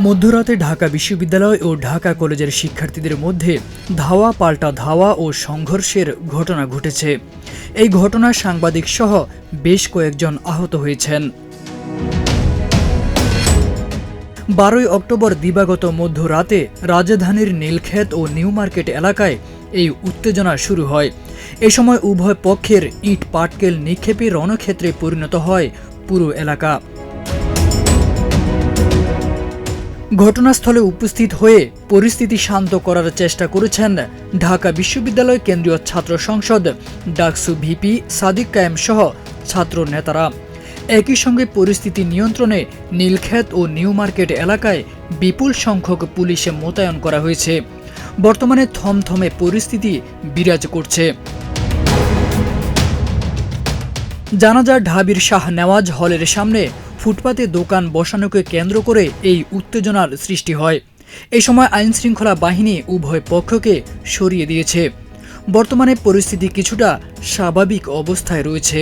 মধ্যরাতে ঢাকা বিশ্ববিদ্যালয় ও ঢাকা কলেজের শিক্ষার্থীদের মধ্যে ধাওয়া পাল্টা ধাওয়া ও সংঘর্ষের ঘটনা ঘটেছে। এই ঘটনায় সাংবাদিক সহ বেশ কয়েকজন আহত হয়েছেন। 12 অক্টোবর দিবাগত মধ্যরাতে রাজধানীর নীলক্ষেত ও নিউ মার্কেট এলাকায় এই উত্তেজনা শুরু হয়। এ সময় উভয় পক্ষের ইট পাটকেল নিক্ষেপে রণক্ষেত্রে পরিণত হয় পুরো এলাকা। ঘটনাস্থলে উপস্থিত হয়ে পরিস্থিতি শান্ত করার চেষ্টা করেছেন ঢাকা বিশ্ববিদ্যালয় কেন্দ্রীয় ছাত্র সংসদ ডাকসু ভিপি সাদিক কায়েম সহ ছাত্র নেতারা। একই সঙ্গে পরিস্থিতি নিয়ন্ত্রণে নীলক্ষেত ও নিউ মার্কেট এলাকায় বিপুল সংখ্যক পুলিশ মোতায়েন করা হয়েছে। বর্তমানে থমথমে পরিস্থিতি বিরাজ করছে। জানা যায়, ঢাবির শাহ নেওয়াজ হলের সামনে ফুটপাতে দোকান বসানোকে কেন্দ্র করে এই উত্তেজনার সৃষ্টি হয়। এই সময় আইনশৃঙ্খলা বাহিনী উভয় পক্ষকে সরিয়ে দিয়েছে। বর্তমানে পরিস্থিতি কিছুটা স্বাভাবিক অবস্থায় রয়েছে।